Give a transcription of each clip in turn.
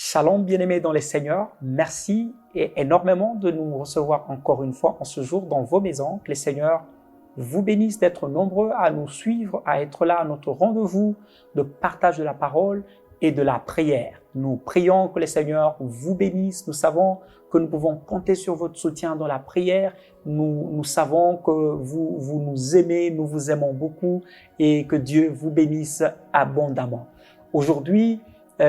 Shalom bien-aimés dans les Seigneurs, merci et énormément de nous recevoir encore une fois en ce jour dans vos maisons. Que les Seigneurs vous bénissent d'être nombreux à nous suivre, à être là à notre rendez-vous de partage de la parole et de la prière. Nous prions que les Seigneurs vous bénissent. Nous savons que nous pouvons compter sur votre soutien dans la prière. Nous savons que vous nous aimez, nous vous aimons beaucoup et que Dieu vous bénisse abondamment. Aujourd'hui,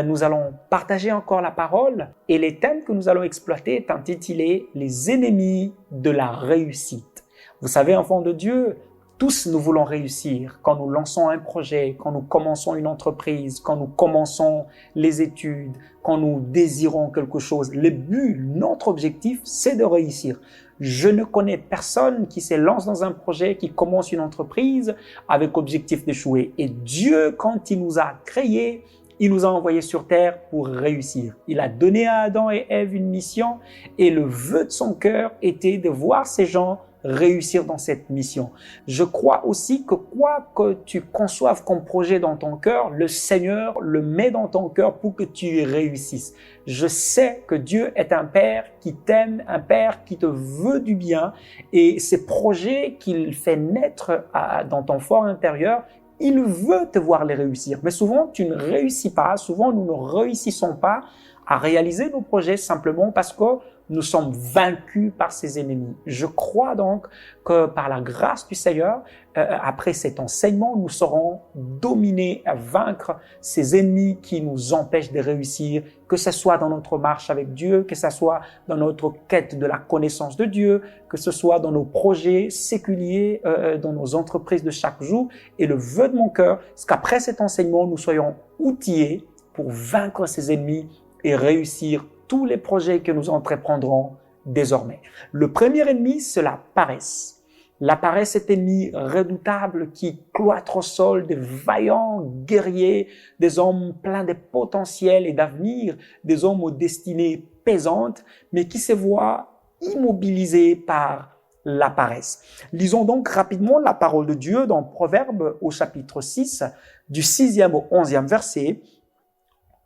nous allons partager encore la parole et les thèmes que nous allons exploiter est intitulé « Les ennemis de la réussite ». Vous savez, enfants de Dieu, tous nous voulons réussir quand nous lançons un projet, quand nous commençons une entreprise, quand nous commençons les études, quand nous désirons quelque chose. Le but, notre objectif, c'est de réussir. Je ne connais personne qui se lance dans un projet, qui commence une entreprise avec objectif d'échouer. Et Dieu, quand il nous a créés, il nous a envoyés sur terre pour réussir. Il a donné à Adam et Ève une mission et le vœu de son cœur était de voir ces gens réussir dans cette mission. Je crois aussi que quoi que tu conçoives comme projet dans ton cœur, le Seigneur le met dans ton cœur pour que tu réussisses. Je sais que Dieu est un Père qui t'aime, un Père qui te veut du bien et ces projets qu'il fait naître dans ton fort intérieur, il veut te voir les réussir. Mais souvent, tu ne réussis pas. Souvent, nous ne réussissons pas à réaliser nos projets simplement parce que nous sommes vaincus par ses ennemis. Je crois donc que par la grâce du Seigneur, après cet enseignement, nous saurons dominer, vaincre ces ennemis qui nous empêchent de réussir, que ce soit dans notre marche avec Dieu, que ce soit dans notre quête de la connaissance de Dieu, que ce soit dans nos projets séculiers, dans nos entreprises de chaque jour. Et le vœu de mon cœur, c'est qu'après cet enseignement, nous soyons outillés pour vaincre ces ennemis et réussir tous les projets que nous entreprendrons désormais. Le premier ennemi, c'est la paresse. La paresse est un ennemi redoutable qui cloître au sol des vaillants guerriers, des hommes pleins de potentiel et d'avenir, des hommes aux destinées pesantes, mais qui se voient immobilisés par la paresse. Lisons donc rapidement la parole de Dieu dans Proverbes au chapitre 6, du 6e au 11e verset.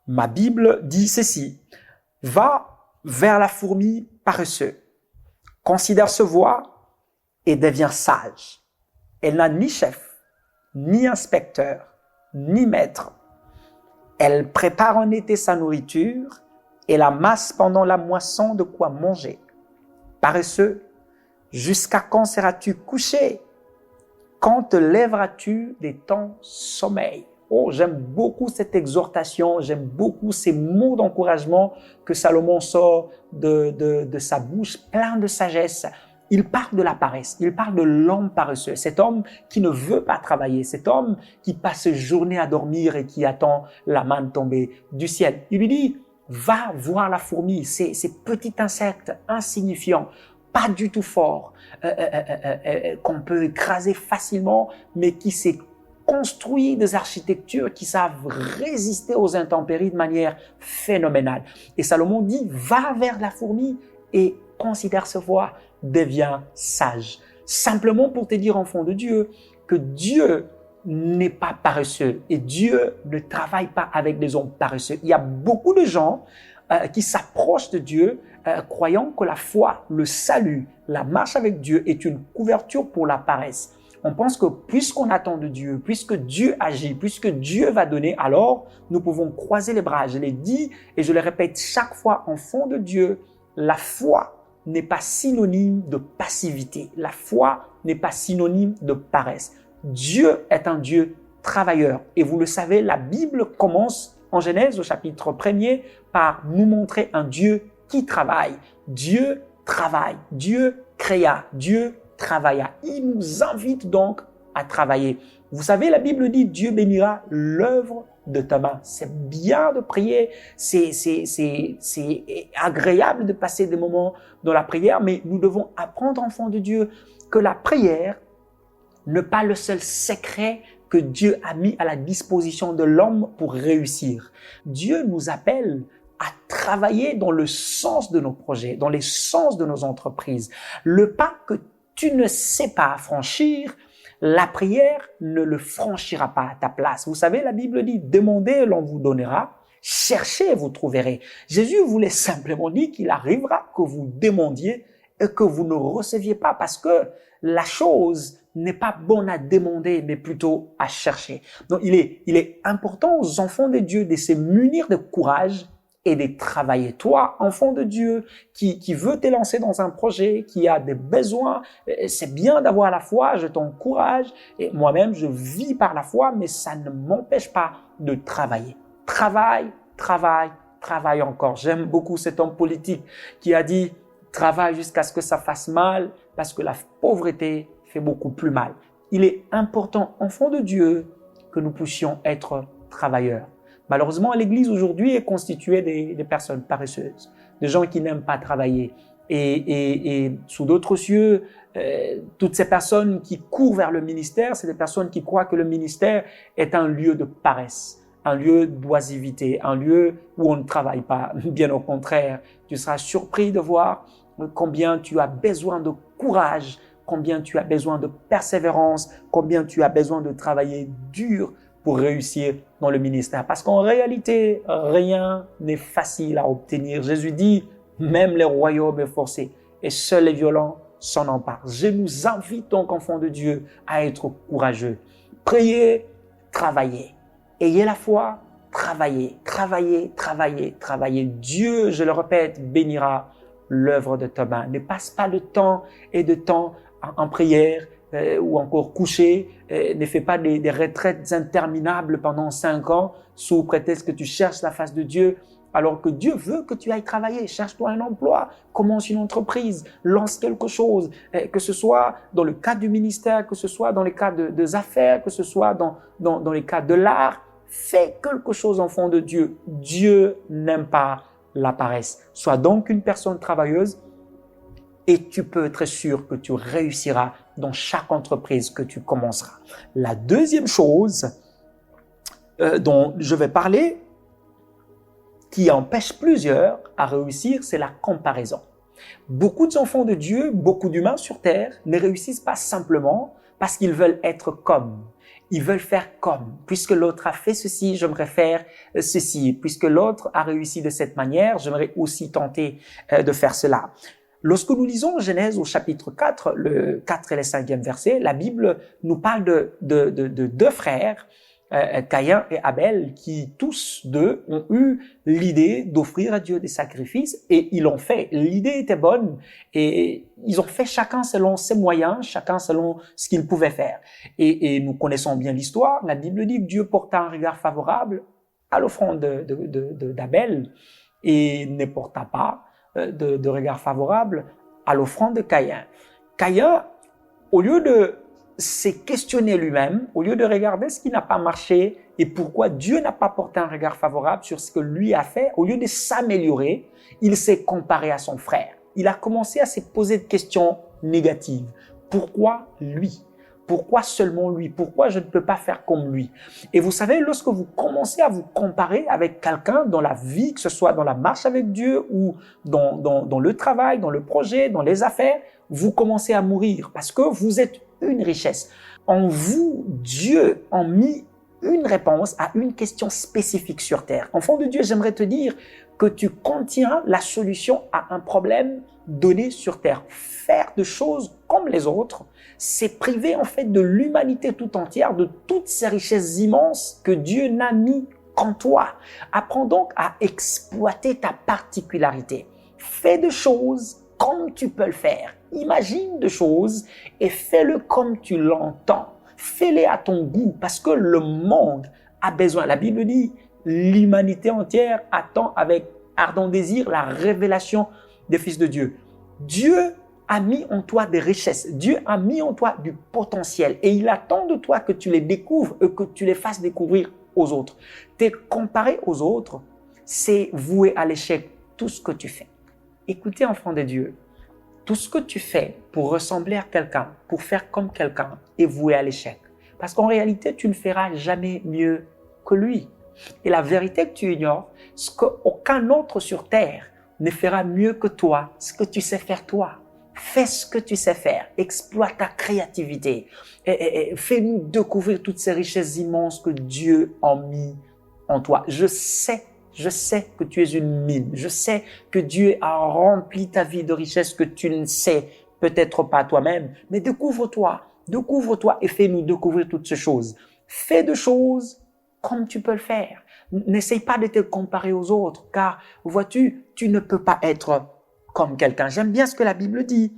Ma Bible dit ceci. Va vers la fourmi paresseuse, considère ce voie et devient sage. Elle n'a ni chef, ni inspecteur, ni maître. Elle prépare en été sa nourriture et la masse pendant la moisson de quoi manger. Paresseux, jusqu'à quand seras-tu couché? Quand te lèveras-tu de ton sommeil? Oh, j'aime beaucoup cette exhortation, j'aime beaucoup ces mots d'encouragement que Salomon sort de sa bouche, plein de sagesse. Il parle de la paresse, il parle de l'homme paresseux, cet homme qui ne veut pas travailler, cet homme qui passe ses journées à dormir et qui attend la manne tomber du ciel. Il lui dit, va voir la fourmi, ces petits insectes insignifiants, pas du tout forts, qu'on peut écraser facilement, mais qui s'est construit des architectures qui savent résister aux intempéries de manière phénoménale. Et Salomon dit, va vers la fourmi et considère ce voie, deviens sage. Simplement pour te dire, enfant de Dieu, que Dieu n'est pas paresseux et Dieu ne travaille pas avec des hommes paresseux. Il y a beaucoup de gens qui s'approchent de Dieu croyant que la foi, le salut, la marche avec Dieu est une couverture pour la paresse. On pense que puisqu'on attend de Dieu, puisque Dieu agit, puisque Dieu va donner, alors nous pouvons croiser les bras. Je l'ai dit et je le répète chaque fois, enfant de Dieu, la foi n'est pas synonyme de passivité. La foi n'est pas synonyme de paresse. Dieu est un Dieu travailleur. Et vous le savez, la Bible commence en Genèse au chapitre 1er par nous montrer un Dieu qui travaille. Dieu travaille. Dieu créa. Dieu travailla. Il nous invite donc à travailler. Vous savez, la Bible dit Dieu bénira l'œuvre de ta main. C'est bien de prier, c'est agréable de passer des moments dans la prière, mais nous devons apprendre, enfants de Dieu, que la prière n'est pas le seul secret que Dieu a mis à la disposition de l'homme pour réussir. Dieu nous appelle à travailler dans le sens de nos projets, dans les sens de nos entreprises. Le pas que tu ne sais pas franchir, la prière ne le franchira pas à ta place. Vous savez, la Bible dit, demandez et l'on vous donnera, Cherchez, vous trouverez. Jésus voulait simplement dire qu'il arrivera que vous demandiez et que vous ne receviez pas parce que la chose n'est pas bonne à demander, mais plutôt à chercher. Donc, il est important aux enfants de Dieu de se munir de courage et de travailler. Toi, enfant de Dieu, qui veut te lancer dans un projet, qui a des besoins, c'est bien d'avoir la foi, je t'encourage. Et moi-même, je vis par la foi, mais ça ne m'empêche pas de travailler. Travaille, travaille, travaille encore. J'aime beaucoup cet homme politique qui a dit « Travaille jusqu'à ce que ça fasse mal, parce que la pauvreté fait beaucoup plus mal. » Il est important, enfant de Dieu, que nous puissions être travailleurs. Malheureusement, l'Église aujourd'hui est constituée des personnes paresseuses, de gens qui n'aiment pas travailler. Et sous d'autres cieux, toutes ces personnes qui courent vers le ministère, c'est des personnes qui croient que le ministère est un lieu de paresse, un lieu d'oisivité, un lieu où on ne travaille pas. Bien au contraire, tu seras surpris de voir combien tu as besoin de courage, combien tu as besoin de persévérance, combien tu as besoin de travailler dur pour réussir dans le ministère. Parce qu'en réalité, rien n'est facile à obtenir. Jésus dit, même les royaumes est forcé et seuls les violents s'en emparent. Je nous invite donc, enfants de Dieu, à être courageux. Priez, travaillez. Ayez la foi, travaillez, travaillez, travaillez, travaillez. Dieu, je le répète, bénira l'œuvre de ta main. Ne passe pas le temps et de temps en prière ou encore couché. Ne fais pas des retraites interminables pendant 5 ans sous prétexte que tu cherches la face de Dieu alors que Dieu veut que tu ailles travailler. Cherche-toi un emploi, commence une entreprise, lance quelque chose, que ce soit dans le cadre du ministère, que ce soit dans le cadre des affaires, que ce soit dans les cadres de l'art. Fais quelque chose, enfant de Dieu. Dieu n'aime pas la paresse. Sois donc une personne travailleuse et tu peux être sûr que tu réussiras dans chaque entreprise que tu commenceras. La deuxième chose dont je vais parler, qui empêche plusieurs à réussir, c'est la comparaison. Beaucoup d'enfants de Dieu, beaucoup d'humains sur terre ne réussissent pas simplement parce qu'ils veulent être comme. Ils veulent faire comme. Puisque l'autre a fait ceci, j'aimerais faire ceci. Puisque l'autre a réussi de cette manière, j'aimerais aussi tenter de faire cela. Lorsque nous lisons Genèse au chapitre 4, le 4 et le 5e verset, la Bible nous parle de deux frères, Caïn et Abel, qui tous deux ont eu l'idée d'offrir à Dieu des sacrifices et ils l'ont fait. L'idée était bonne et ils ont fait chacun selon ses moyens, chacun selon ce qu'il pouvait faire. Et nous connaissons bien l'histoire. La Bible dit que Dieu porta un regard favorable à l'offrande d'Abel et ne porta pas de regard favorable à l'offrande de Caïn. Caïn, au lieu de se questionner lui-même, au lieu de regarder ce qui n'a pas marché et pourquoi Dieu n'a pas porté un regard favorable sur ce que lui a fait, au lieu de s'améliorer, il s'est comparé à son frère. Il a commencé à se poser des questions négatives. Pourquoi lui ? Pourquoi seulement lui? Pourquoi je ne peux pas faire comme lui? Et vous savez, lorsque vous commencez à vous comparer avec quelqu'un dans la vie, que ce soit dans la marche avec Dieu ou dans le travail, dans le projet, dans les affaires, vous commencez à mourir parce que vous êtes une richesse. En vous, Dieu a mis une réponse à une question spécifique sur terre. Enfant de Dieu, j'aimerais te dire que tu contiens la solution à un problème donné sur terre. Faire des choses comme les autres, c'est priver en fait de l'humanité tout entière de toutes ces richesses immenses que Dieu n'a mis qu'en toi. Apprends donc à exploiter ta particularité. Fais des choses comme tu peux le faire. Imagine des choses et fais-le comme tu l'entends. Fais-les à ton goût parce que le monde a besoin. La Bible dit, l'humanité entière attend avec ardent désir la révélation des fils de Dieu. Dieu a mis en toi des richesses. Dieu a mis en toi du potentiel et il attend de toi que tu les découvres et que tu les fasses découvrir aux autres. Te comparer aux autres, c'est vouer à l'échec tout ce que tu fais. Écoutez, enfants de Dieu, tout ce que tu fais pour ressembler à quelqu'un, pour faire comme quelqu'un, est voué à l'échec. Parce qu'en réalité, tu ne feras jamais mieux que lui. Et la vérité que tu ignores, c'est qu'aucun autre sur terre ne fera mieux que toi ce que tu sais faire toi. Fais ce que tu sais faire, exploite ta créativité et fais-nous découvrir toutes ces richesses immenses que Dieu a mis en toi. Je sais Je sais que tu es une mine. Je sais que Dieu a rempli ta vie de richesses que tu ne sais peut-être pas toi-même. Mais découvre-toi et fais-nous découvrir toutes ces choses. Fais des choses comme tu peux le faire. N'essaye pas de te comparer aux autres, car vois-tu, tu ne peux pas être comme quelqu'un. J'aime bien ce que la Bible dit.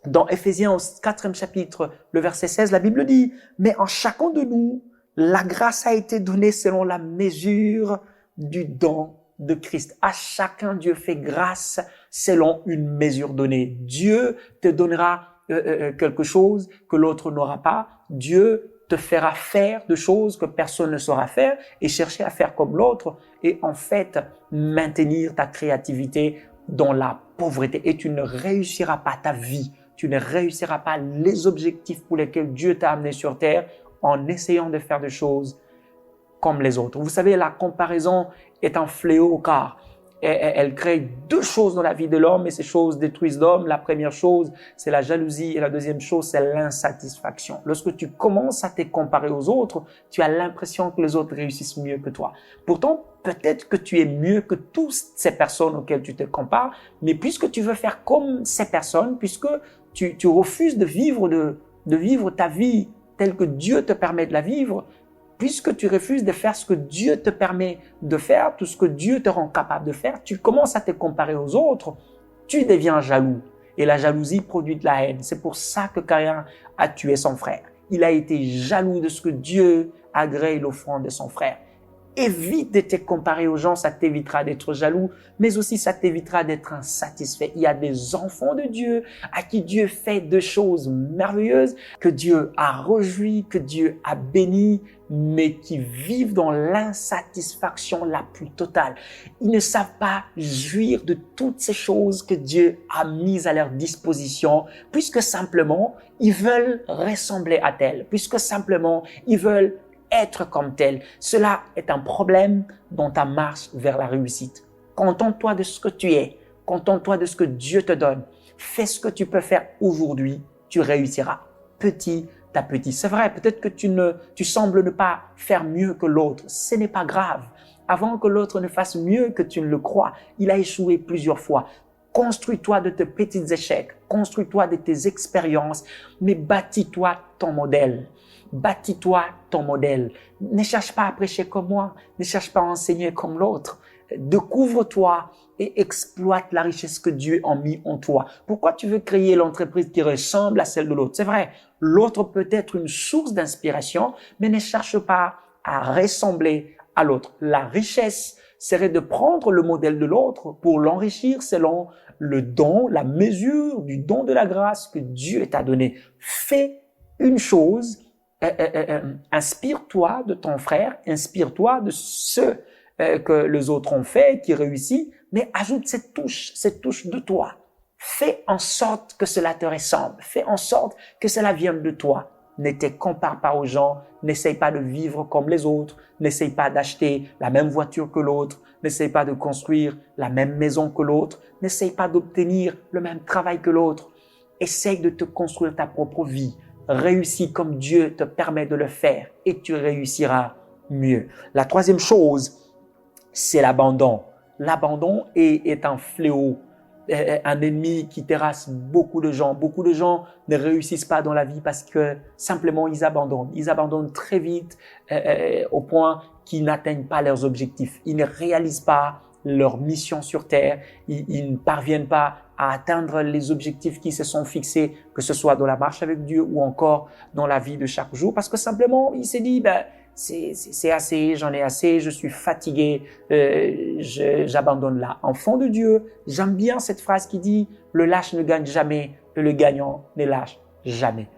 Dans Éphésiens au 4e chapitre, le verset 16, la Bible dit, « Mais en chacun de nous, la grâce a été donnée selon la mesure du don de Christ. » À chacun, Dieu fait grâce selon une mesure donnée. Dieu te donnera quelque chose que l'autre n'aura pas. Dieu te fera faire des choses que personne ne saura faire et chercher à faire comme l'autre et en fait maintenir ta créativité dans la pauvreté. Et tu ne réussiras pas ta vie. Tu ne réussiras pas les objectifs pour lesquels Dieu t'a amené sur terre en essayant de faire des choses comme les autres. Vous savez, la comparaison est un fléau car elle crée deux choses dans la vie de l'homme et ces choses détruisent l'homme. La première chose, c'est la jalousie et la deuxième chose, c'est l'insatisfaction. Lorsque tu commences à te comparer aux autres, tu as l'impression que les autres réussissent mieux que toi. Pourtant, peut-être que tu es mieux que toutes ces personnes auxquelles tu te compares, mais puisque tu veux faire comme ces personnes, puisque tu refuses de vivre ta vie telle que Dieu te permet de la vivre, puisque tu refuses de faire ce que Dieu te permet de faire, tout ce que Dieu te rend capable de faire, tu commences à te comparer aux autres, tu deviens jaloux. Et la jalousie produit de la haine. C'est pour ça que Caïn a tué son frère. Il a été jaloux de ce que Dieu agrée l'offrande de son frère. Évite de te comparer aux gens, ça t'évitera d'être jaloux, mais aussi ça t'évitera d'être insatisfait. Il y a des enfants de Dieu à qui Dieu fait des choses merveilleuses, que Dieu a réjoui, que Dieu a béni, mais qui vivent dans l'insatisfaction la plus totale. Ils ne savent pas jouir de toutes ces choses que Dieu a mises à leur disposition, puisque simplement, ils veulent ressembler à tel, puisque simplement, ils veulent être comme tel. Cela est un problème dans ta marche vers la réussite. Contente-toi de ce que tu es. Contente-toi de ce que Dieu te donne. Fais ce que tu peux faire aujourd'hui. Tu réussiras petit à petit. C'est vrai, peut-être que tu sembles ne pas faire mieux que l'autre. Ce n'est pas grave. Avant que l'autre ne fasse mieux que tu ne le crois, il a échoué plusieurs fois. Construis-toi de tes petits échecs. Construis-toi de tes expériences. Mais bâtis-toi ton modèle. Bâtis-toi ton modèle. Ne cherche pas à prêcher comme moi. Ne cherche pas à enseigner comme l'autre. Découvre-toi et exploite la richesse que Dieu a mis en toi. Pourquoi tu veux créer l'entreprise qui ressemble à celle de l'autre? C'est vrai, l'autre peut être une source d'inspiration, mais ne cherche pas à ressembler à l'autre. La richesse serait de prendre le modèle de l'autre pour l'enrichir selon le don, la mesure du don de la grâce que Dieu t'a donné. Fais une chose. Inspire-toi de ton frère, inspire-toi de ceux que les autres ont fait, qui réussissent, mais ajoute cette touche de toi. Fais en sorte que cela te ressemble. Fais en sorte que cela vienne de toi. Ne te compare pas aux gens. N'essaye pas de vivre comme les autres. N'essaye pas d'acheter la même voiture que l'autre. N'essaye pas de construire la même maison que l'autre. N'essaye pas d'obtenir le même travail que l'autre. Essaye de te construire ta propre vie. Réussis comme Dieu te permet de le faire et tu réussiras mieux. La troisième chose, c'est l'abandon. L'abandon est un fléau, un ennemi qui terrasse beaucoup de gens. Beaucoup de gens ne réussissent pas dans la vie parce que simplement ils abandonnent. Ils abandonnent très vite au point qu'ils n'atteignent pas leurs objectifs. Ils ne réalisent pas leur mission sur terre. Ils ne parviennent pas à atteindre les objectifs qui se sont fixés, que ce soit dans la marche avec Dieu ou encore dans la vie de chaque jour, parce que simplement, il s'est dit, c'est assez, j'en ai assez, je suis fatigué, j'abandonne là. Enfant de Dieu, j'aime bien cette phrase qui dit, le lâche ne gagne jamais et le gagnant ne lâche jamais.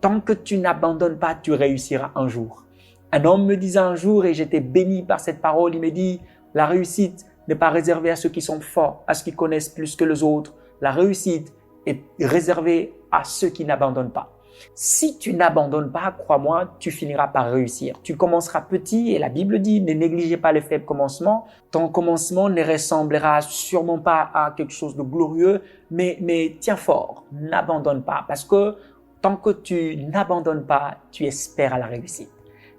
Tant que tu n'abandonnes pas, tu réussiras un jour. Un homme me disait un jour, et j'étais béni par cette parole, il me dit, la réussite n'est pas réservée à ceux qui sont forts, à ceux qui connaissent plus que les autres. La réussite est réservée à ceux qui n'abandonnent pas. Si tu n'abandonnes pas, crois-moi, tu finiras par réussir. Tu commenceras petit et la Bible dit, ne négligez pas le faible commencement. Ton commencement ne ressemblera sûrement pas à quelque chose de glorieux, mais tiens fort, n'abandonne pas parce que tant que tu n'abandonnes pas, tu espères à la réussite.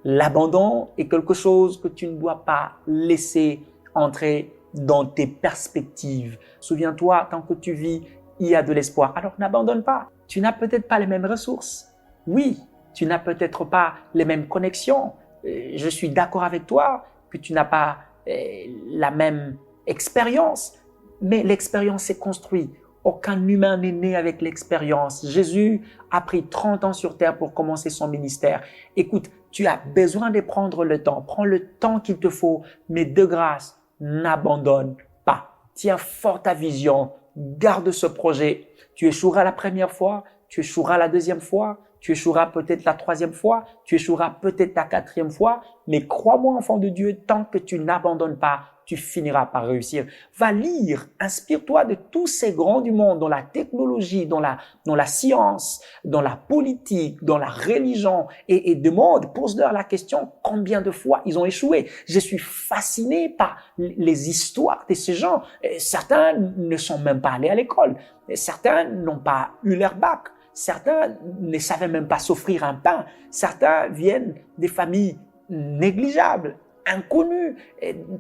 L'abandon est quelque chose que tu ne dois pas laisser entrer dans tes perspectives. Souviens-toi, tant que tu vis, il y a de l'espoir. Alors n'abandonne pas. Tu n'as peut-être pas les mêmes ressources. Oui, tu n'as peut-être pas les mêmes connexions. Je suis d'accord avec toi que tu n'as pas la même expérience, mais l'expérience s'est construite. Aucun humain n'est né avec l'expérience. Jésus a pris 30 ans sur terre pour commencer son ministère. Écoute, tu as besoin de prendre le temps. Prends le temps qu'il te faut, mais de grâce, n'abandonne pas. Tiens fort ta vision. Garde ce projet. Tu échoueras la première fois, tu échoueras la deuxième fois, tu échoueras peut-être la troisième fois, tu échoueras peut-être la quatrième fois, mais crois-moi, enfant de Dieu, tant que tu n'abandonnes pas, tu finiras par réussir. Va lire, inspire-toi de tous ces grands du monde, dans la technologie, dans la science, dans la politique, dans la religion, et demande, pose-leur la question, combien de fois ils ont échoué. Je suis fasciné par les histoires de ces gens. Certains ne sont même pas allés à l'école. Certains n'ont pas eu leur bac. Certains ne savaient même pas s'offrir un pain. Certains viennent des familles négligeables, inconnus,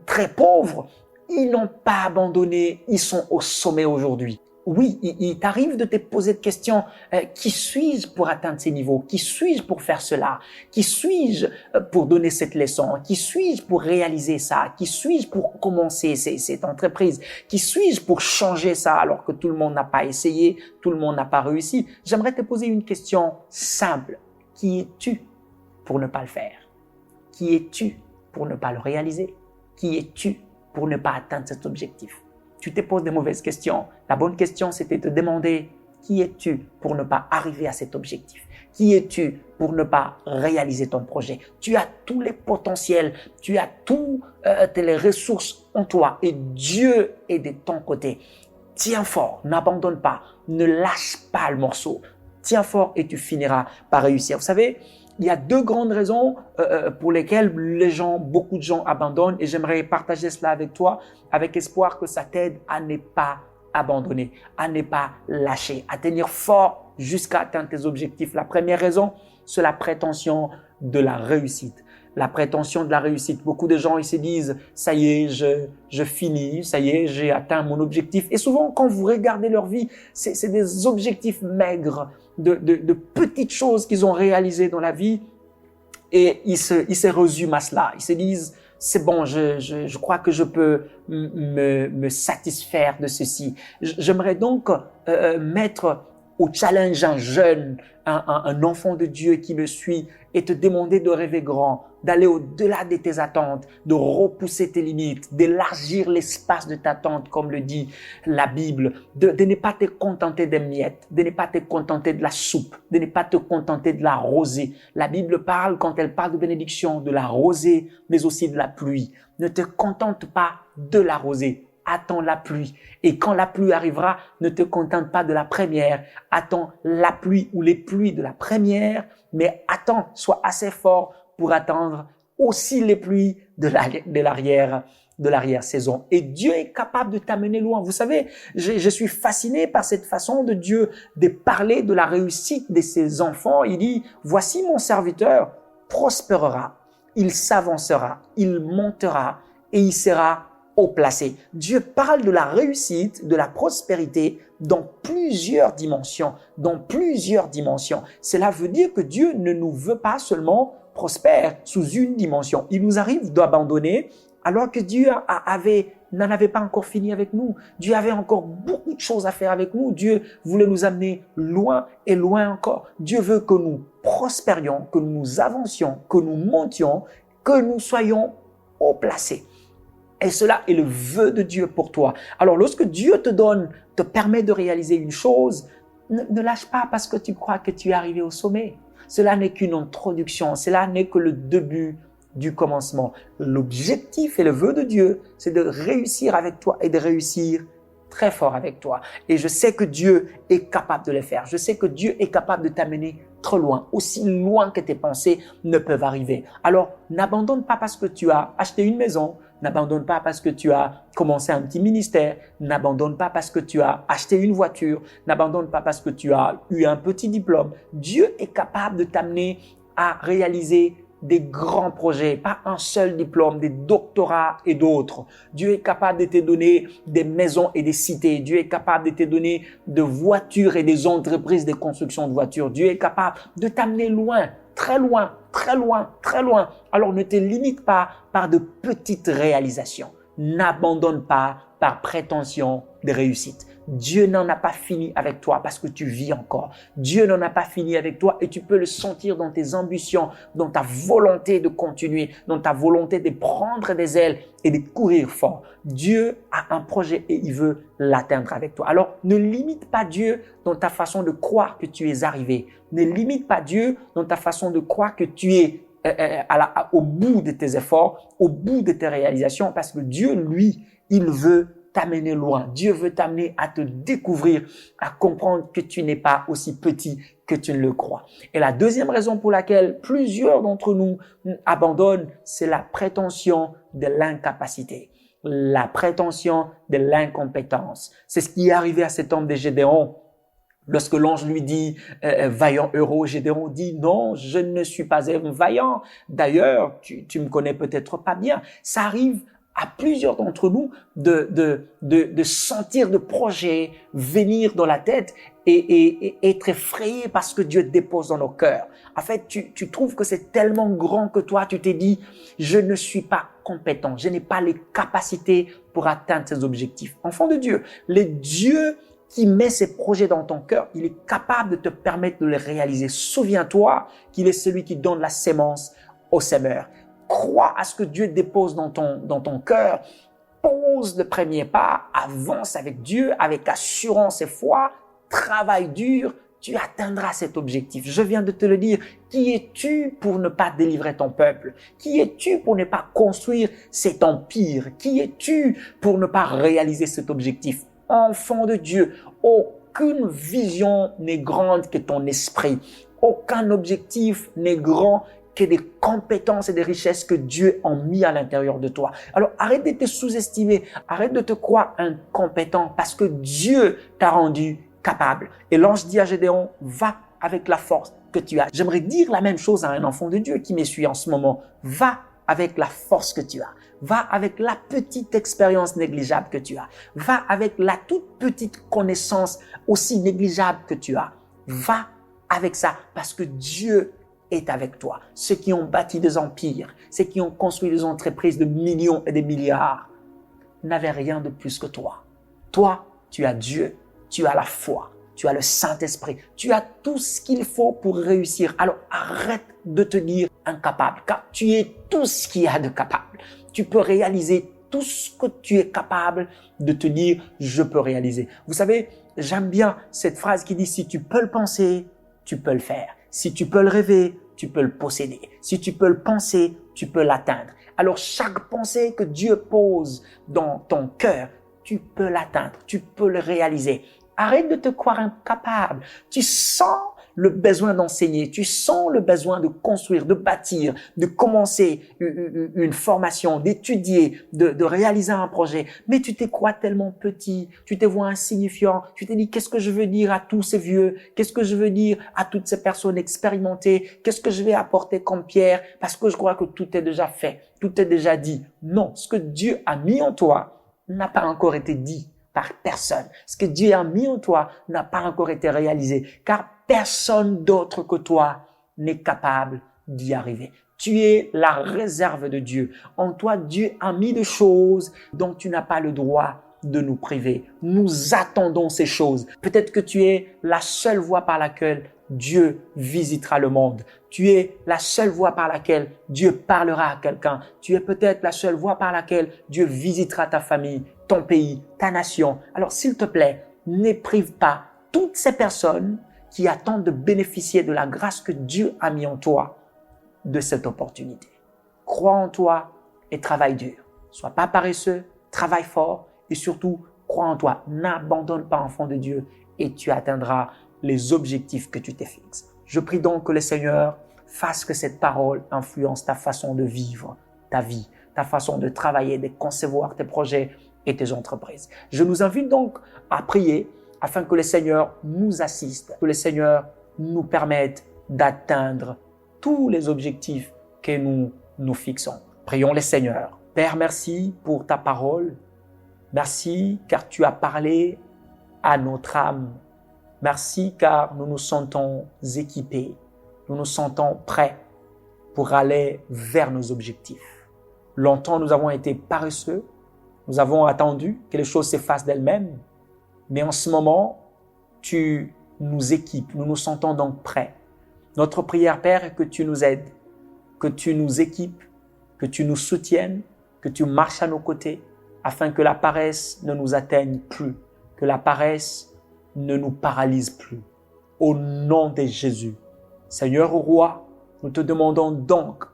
très pauvres. Ils n'ont pas abandonné, ils sont au sommet aujourd'hui. Oui, il t'arrive de te poser des questions. Qui suis-je pour atteindre ces niveaux? Qui suis-je pour faire cela? Qui suis-je pour donner cette leçon? Qui suis-je pour réaliser ça? Qui suis-je pour commencer cette entreprise? Qui suis-je pour changer ça alors que tout le monde n'a pas essayé, tout le monde n'a pas réussi? J'aimerais te poser une question simple. Qui es-tu pour ne pas le faire? Qui es-tu pour ne pas le réaliser? Qui es-tu pour ne pas atteindre cet objectif? Tu te poses des mauvaises questions. La bonne question, c'était de te demander qui es-tu pour ne pas arriver à cet objectif? Qui es-tu pour ne pas réaliser ton projet? Tu as tous les potentiels, tu as toutes les ressources en toi et Dieu est de ton côté. Tiens fort, n'abandonne pas, ne lâche pas le morceau. Tiens fort et tu finiras par réussir. Vous savez, il y a deux grandes raisons pour lesquelles beaucoup de gens abandonnent et j'aimerais partager cela avec toi avec espoir que ça t'aide à ne pas abandonner, à ne pas lâcher, à tenir fort jusqu'à atteindre tes objectifs. La première raison, c'est la prétention de la réussite. La prétention de la réussite. Beaucoup de gens, ils se disent, ça y est, je finis, ça y est, j'ai atteint mon objectif. Et souvent, quand vous regardez leur vie, c'est des objectifs maigres, de petites choses qu'ils ont réalisées dans la vie et ils se résument à cela. Ils se disent, c'est bon, je crois que je peux me satisfaire de ceci. J'aimerais donc mettre au challenge un jeune, un enfant de Dieu qui me suit et te demander de rêver grand, d'aller au-delà de tes attentes, de repousser tes limites, d'élargir l'espace de ta tente, comme le dit la Bible, de ne pas te contenter des miettes, de ne pas te contenter de la soupe, de ne pas te contenter de la rosée. La Bible parle, quand elle parle de bénédiction, de la rosée, mais aussi de la pluie. Ne te contente pas de la rosée. Attends la pluie. Et quand la pluie arrivera, ne te contente pas de la première. Attends la pluie ou les pluies de la première, mais attends, sois assez fort pour attendre aussi les pluies de l'arrière-saison. Et Dieu est capable de t'amener loin. Vous savez, je suis fasciné par cette façon de Dieu de parler de la réussite de ses enfants. Il dit, voici mon serviteur prospérera, il s'avancera, il montera et il sera haut placé. Dieu parle de la réussite, de la prospérité dans plusieurs dimensions, Cela veut dire que Dieu ne nous veut pas seulement prospères sous une dimension. Il nous arrive d'abandonner alors que Dieu n'en avait pas encore fini avec nous. Dieu avait encore beaucoup de choses à faire avec nous. Dieu voulait nous amener loin et loin encore. Dieu veut que nous prospérions, que nous avancions, que nous montions, que nous soyons haut placés. Et cela est le vœu de Dieu pour toi. Alors, lorsque Dieu te permet de réaliser une chose, ne lâche pas parce que tu crois que tu es arrivé au sommet. Cela n'est qu'une introduction. Cela n'est que le début du commencement. L'objectif et le vœu de Dieu, c'est de réussir avec toi et de réussir très fort avec toi. Et je sais que Dieu est capable de le faire. Je sais que Dieu est capable de t'amener trop loin, aussi loin que tes pensées ne peuvent arriver. Alors, n'abandonne pas parce que tu as acheté une maison, n'abandonne pas parce que tu as commencé un petit ministère, n'abandonne pas parce que tu as acheté une voiture, n'abandonne pas parce que tu as eu un petit diplôme. Dieu est capable de t'amener à réaliser des grands projets, pas un seul diplôme, des doctorats et d'autres. Dieu est capable de te donner des maisons et des cités. Dieu est capable de te donner de voitures et des entreprises de construction de voitures. Dieu est capable de t'amener loin, très loin, très loin, très loin. Alors ne te limite pas par de petites réalisations. N'abandonne pas par prétention de réussite. Dieu n'en a pas fini avec toi parce que tu vis encore. Dieu n'en a pas fini avec toi et tu peux le sentir dans tes ambitions, dans ta volonté de continuer, dans ta volonté de prendre des ailes et de courir fort. Dieu a un projet et il veut l'atteindre avec toi. Alors, ne limite pas Dieu dans ta façon de croire que tu es arrivé. Ne limite pas Dieu dans ta façon de croire que tu es au bout de tes efforts, au bout de tes réalisations, parce que Dieu, lui, il veut t'amener loin. Dieu veut t'amener à te découvrir, à comprendre que tu n'es pas aussi petit que tu ne le crois. Et la deuxième raison pour laquelle plusieurs d'entre nous abandonnent, c'est la prétention de l'incapacité, la prétention de l'incompétence. C'est ce qui est arrivé à cet homme de Gédéon. Lorsque l'ange lui dit vaillant héros, Gédéon dit non, je ne suis pas un vaillant. D'ailleurs, tu me connais peut-être pas bien. Ça arrive à plusieurs d'entre nous de sentir de projets venir dans la tête et être effrayé parce que Dieu dépose dans nos cœurs. En fait, tu trouves que c'est tellement grand que toi, tu t'es dit, je ne suis pas compétent, je n'ai pas les capacités pour atteindre ces objectifs. Enfant de Dieu, le Dieu qui met ses projets dans ton cœur, il est capable de te permettre de les réaliser. Souviens-toi qu'il est celui qui donne la sémence au semeur. Crois à ce que Dieu dépose dans ton cœur. Pose le premier pas, avance avec Dieu, avec assurance et foi, travaille dur, tu atteindras cet objectif. Je viens de te le dire. Qui es-tu pour ne pas délivrer ton peuple? Qui es-tu pour ne pas construire cet empire? Qui es-tu pour ne pas réaliser cet objectif? Enfant de Dieu, aucune vision n'est grande que ton esprit. Aucun objectif n'est grand que des compétences et des richesses que Dieu a mis à l'intérieur de toi. Alors, arrête de te sous-estimer, arrête de te croire incompétent parce que Dieu t'a rendu capable. Et l'ange dit à Gédéon, va avec la force que tu as. J'aimerais dire la même chose à un enfant de Dieu qui me suit en ce moment. Va avec la force que tu as. Va avec la petite expérience négligeable que tu as. Va avec la toute petite connaissance aussi négligeable que tu as. Va avec ça parce que Dieu est avec toi. Ceux qui ont bâti des empires, ceux qui ont construit des entreprises de millions et des milliards n'avaient rien de plus que toi. Toi, tu as Dieu, tu as la foi, tu as le Saint-Esprit, tu as tout ce qu'il faut pour réussir. Alors arrête de te dire incapable, car tu es tout ce qu'il y a de capable. Tu peux réaliser tout ce que tu es capable de te dire, je peux réaliser. Vous savez, j'aime bien cette phrase qui dit, si tu peux le penser, tu peux le faire. Si tu peux le rêver, tu peux le posséder. Si tu peux le penser, tu peux l'atteindre. Alors chaque pensée que Dieu pose dans ton cœur, tu peux l'atteindre, tu peux le réaliser. Arrête de te croire incapable. Tu sens le besoin d'enseigner, tu sens le besoin de construire, de bâtir, de commencer une formation, d'étudier, de réaliser un projet. Mais tu te crois tellement petit, tu te vois insignifiant, tu te dis qu'est-ce que je veux dire à tous ces vieux, qu'est-ce que je veux dire à toutes ces personnes expérimentées, qu'est-ce que je vais apporter comme pierre parce que je crois que tout est déjà fait, tout est déjà dit. Non, ce que Dieu a mis en toi n'a pas encore été dit par personne. Ce que Dieu a mis en toi n'a pas encore été réalisé, car personne d'autre que toi n'est capable d'y arriver. Tu es la réserve de Dieu. En toi, Dieu a mis des choses dont tu n'as pas le droit de nous priver. Nous attendons ces choses. Peut-être que tu es la seule voie par laquelle Dieu visitera le monde. Tu es la seule voie par laquelle Dieu parlera à quelqu'un. Tu es peut-être la seule voie par laquelle Dieu visitera ta famille, ton pays, ta nation. Alors, s'il te plaît, n'éprive pas toutes ces personnes qui attendent de bénéficier de la grâce que Dieu a mis en toi de cette opportunité. Crois en toi et travaille dur. Sois pas paresseux, travaille fort et surtout, crois en toi. N'abandonne pas, enfant de Dieu, et tu atteindras les objectifs que tu t'es fixes. Je prie donc que le Seigneur fasse que cette parole influence ta façon de vivre ta vie, ta façon de travailler, de concevoir tes projets et tes entreprises. Je nous invite donc à prier afin que le Seigneur nous assiste, que le Seigneur nous permette d'atteindre tous les objectifs que nous nous fixons. Prions le Seigneur. Père, merci pour ta parole. Merci car tu as parlé à notre âme. Merci car nous nous sentons équipés. Nous nous sentons prêts pour aller vers nos objectifs. Longtemps, nous avons été paresseux. Nous avons attendu que les choses s'effacent d'elles-mêmes. Mais en ce moment, tu nous équipes. Nous nous sentons donc prêts. Notre prière, Père, est que tu nous aides, que tu nous équipes, que tu nous soutiennes, que tu marches à nos côtés, afin que la paresse ne nous atteigne plus, que la paresse ne nous paralyse plus. Au nom de Jésus. Seigneur roi, nous te demandons donc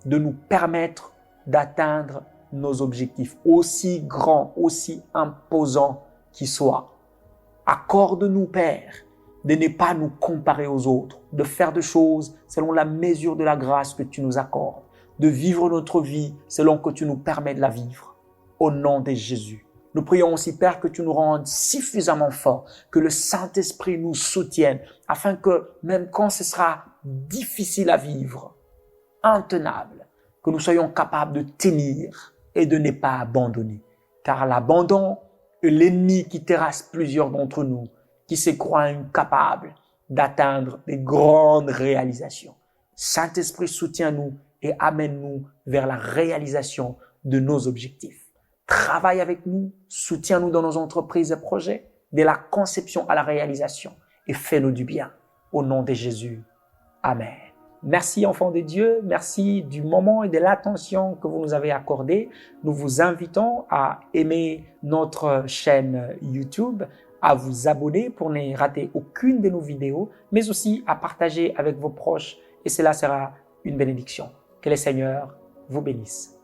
de nous permettre d'atteindre nos objectifs, aussi grands, aussi imposants qu'ils soient. Accorde-nous, Père, de ne pas nous comparer aux autres, de faire des choses selon la mesure de la grâce que tu nous accordes, de vivre notre vie selon que tu nous permets de la vivre. Au nom de Jésus. Nous prions aussi, Père, que tu nous rendes suffisamment forts, que le Saint-Esprit nous soutienne, afin que même quand ce sera difficile à vivre, intenable, que nous soyons capables de tenir et de ne pas abandonner. Car l'abandon est l'ennemi qui terrasse plusieurs d'entre nous, qui se croient incapables d'atteindre des grandes réalisations. Saint-Esprit, soutiens-nous et amène-nous vers la réalisation de nos objectifs. Travaille avec nous, soutiens-nous dans nos entreprises et projets, de la conception à la réalisation, et fais-nous du bien. Au nom de Jésus. Amen. Merci enfants de Dieu, merci du moment et de l'attention que vous nous avez accordé. Nous vous invitons à aimer notre chaîne YouTube, à vous abonner pour ne rater aucune de nos vidéos, mais aussi à partager avec vos proches, et cela sera une bénédiction. Que le Seigneur vous bénisse.